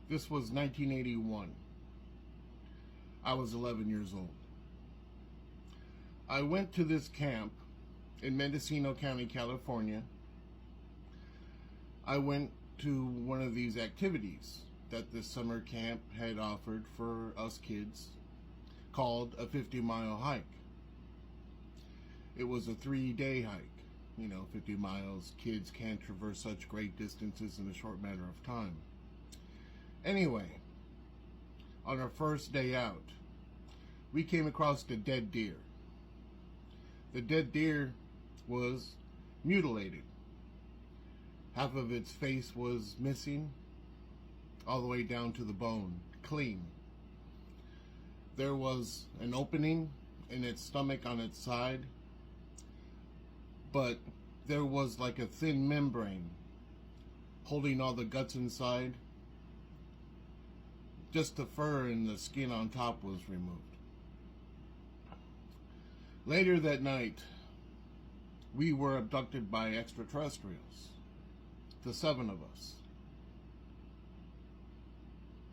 This was 1981. I was 11 years old. I went to this camp in Mendocino County, California. I went to one of these activities that this summer camp had offered for us kids called a 50-mile hike. It was a 3-day hike. 50 miles, kids can't traverse such great distances in a short matter of time. Anyway, on our first day out, we came across a dead deer. The dead deer was mutilated. Half of its face was missing, all the way down to the bone, clean. There was an opening in its stomach on its side, but there was like a thin membrane holding all the guts inside. Just the fur and the skin on top was removed. Later that night, we were abducted by extraterrestrials, the 7 of us.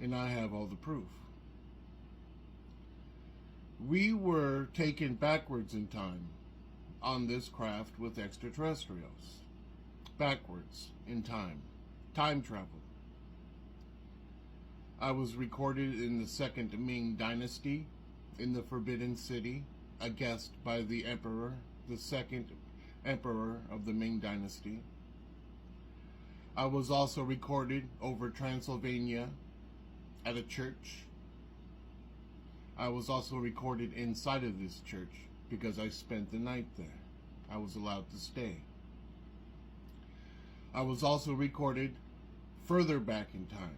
And I have all the proof. We were taken backwards in time on this craft with extraterrestrials. Backwards in time. Time travel. I was recorded in the second Ming Dynasty in the Forbidden City, a guest by the Emperor, the second Emperor of the Ming Dynasty. I was also recorded over Transylvania at a church. I was also recorded inside of this church because I spent the night there. I was allowed to stay. I was also recorded further back in time,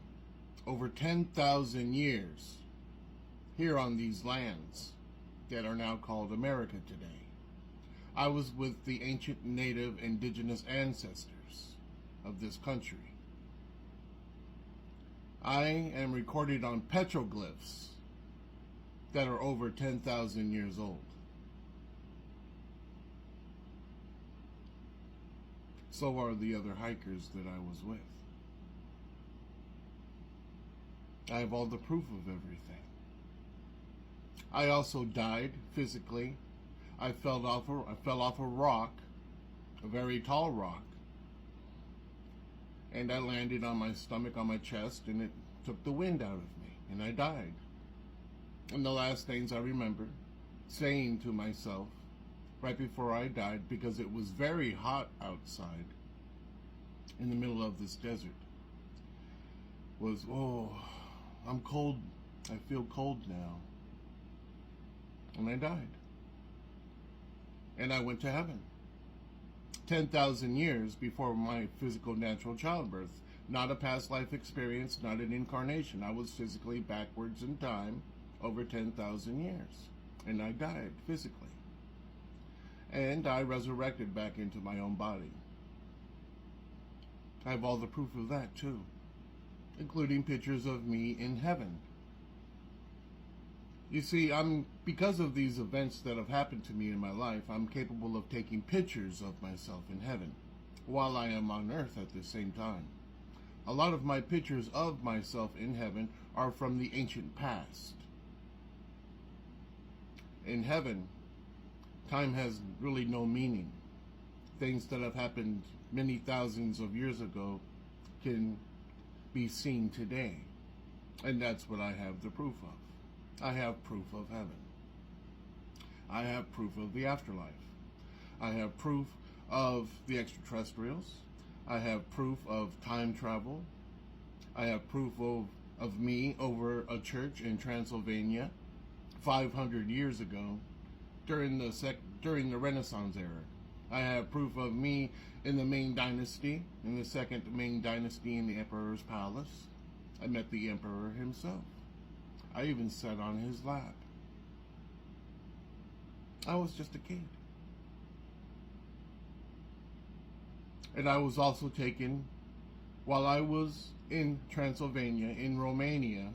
over 10,000 years, here on these lands that are now called America today. I was with the ancient native indigenous ancestors of this country. I am recorded on petroglyphs that are over 10,000 years old. So are the other hikers that I was with. I have all the proof of everything. I also died physically. I fell off a rock, a very tall rock, and I landed on my stomach, on my chest, and it took the wind out of me, and I died. And the last things I remember saying to myself right before I died, because it was very hot outside in the middle of this desert, was, "Oh, I'm cold. I feel cold now." And I died. And I went to heaven. 10,000 years before my physical natural childbirth. Not a past life experience, not an incarnation. I was physically backwards in time over 10,000 years. And I died physically. And I resurrected back into my own body. I have all the proof of that too, including pictures of me in heaven. You see, because of these events that have happened to me in my life, I'm capable of taking pictures of myself in heaven while I am on earth at the same time. A lot of my pictures of myself in heaven are from the ancient past. In heaven, time has really no meaning. Things that have happened many thousands of years ago can be seen today. And that's what I have the proof of. I have proof of heaven. I have proof of the afterlife. I have proof of the extraterrestrials. I have proof of time travel. I have proof of me over a church in Transylvania 500 years ago during the Renaissance era. I have proof of me in the Ming Dynasty, in the second Ming Dynasty in the Emperor's palace. I met the Emperor himself. I even sat on his lap. I was just a kid. And I was also taken, while I was in Transylvania, in Romania,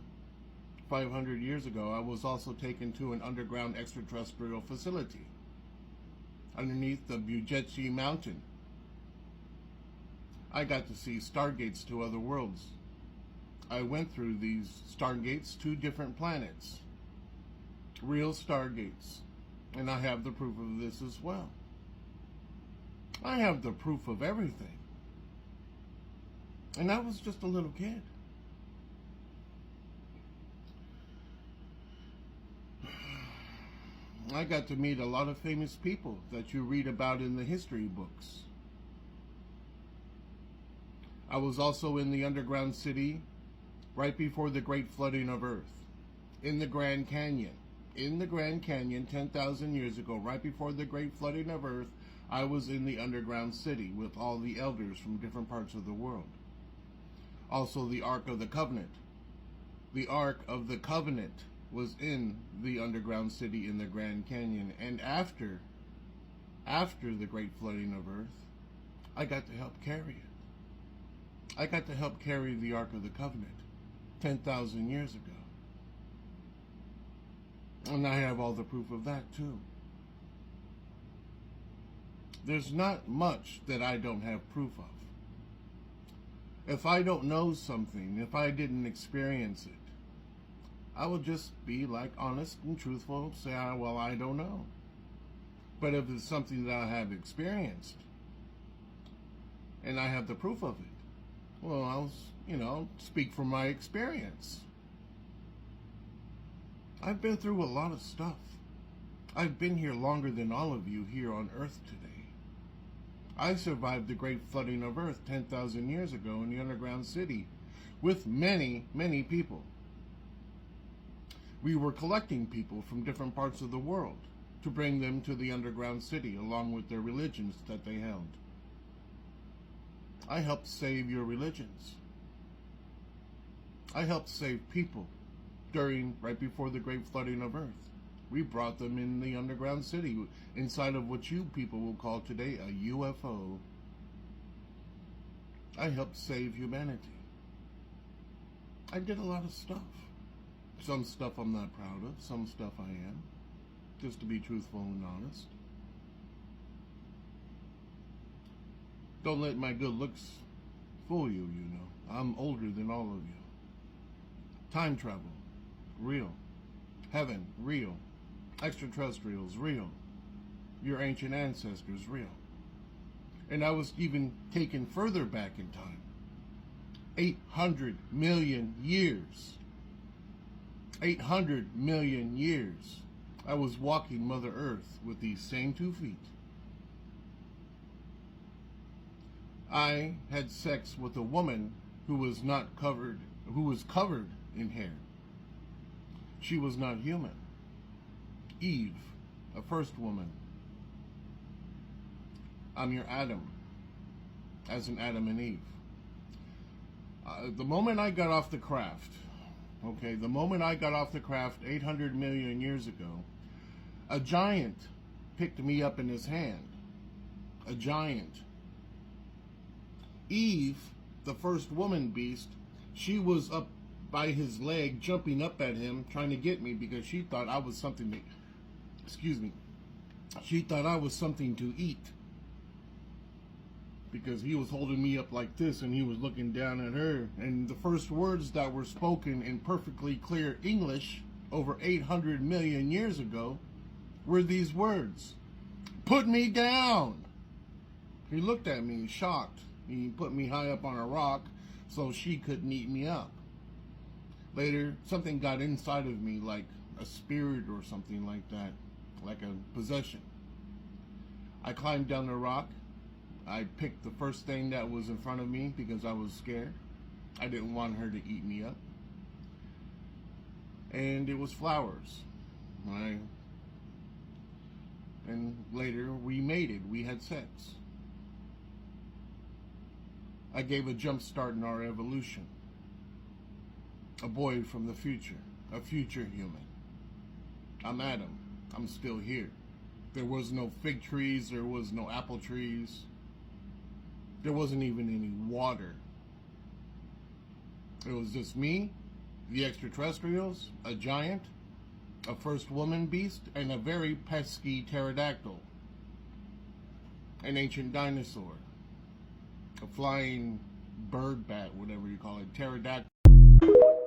500 years ago, I was also taken to an underground extraterrestrial facility underneath the Bujetsi mountain. I got to see stargates to other worlds. I went through these stargates to different planets. Real stargates. And I have the proof of this as well. I have the proof of everything. And I was just a little kid. I got to meet a lot of famous people that you read about in the history books. I was also in the underground city right before the great flooding of Earth, in the Grand Canyon. In the Grand Canyon, 10,000 years ago, right before the great flooding of Earth, I was in the underground city with all the elders from different parts of the world. Also, the Ark of the Covenant. The Ark of the Covenant was in the underground city in the Grand Canyon. And after the great flooding of Earth, I got to help carry it. I got to help carry the Ark of the Covenant 10,000 years ago. And I have all the proof of that too. There's not much that I don't have proof of. If I don't know something, if I didn't experience it, I will just be like honest and truthful, say, well, I don't know. But if it's something that I have experienced, and I have the proof of it, well, I'll, speak from my experience. I've been through a lot of stuff. I've been here longer than all of you here on Earth today. I survived the great flooding of Earth 10,000 years ago in the underground city with many, many people. We were collecting people from different parts of the world to bring them to the underground city along with their religions that they held. I helped save your religions. I helped save people right before the great flooding of Earth. We brought them in the underground city inside of what you people will call today a UFO. I helped save humanity. I did a lot of stuff. Some stuff I'm not proud of, some stuff I am, just to be truthful and honest. Don't let my good looks fool you, I'm older than all of you. Time travel, real. Heaven, real. Extraterrestrials, real. Your ancient ancestors, real. And I was even taken further back in time. 800 million years. 800 million years. I was walking Mother Earth with these same 2 feet. I had sex with a woman who was covered in hair. She was not human. Eve, a first woman. I'm your Adam, as in Adam and Eve. The moment I got off the craft, the moment I got off the craft 800 million years ago, a giant picked me up in his hand. A giant. Eve, the first woman beast, she was up by his leg, jumping up at him, trying to get me because she thought I was something to, she thought I was something to eat. Because he was holding me up like this and he was looking down at her. And the first words that were spoken in perfectly clear English over 800 million years ago were these words: "Put me down." He looked at me shocked. He put me high up on a rock so she couldn't eat me up. Later, something got inside of me like a spirit or something like that, like a possession. I climbed down the rock. I picked the first thing that was in front of me because I was scared. I didn't want her to eat me up. And it was flowers. And later we mated. We had sex. I gave a jump start in our evolution. A boy from the future. A future human. I'm Adam. I'm still here. There was no fig trees. There was no apple trees. There wasn't even any water. It was just me, the extraterrestrials, a giant, a first woman beast, and a very pesky pterodactyl. An ancient dinosaur. A flying bird bat, whatever you call it. Pterodactyl. you.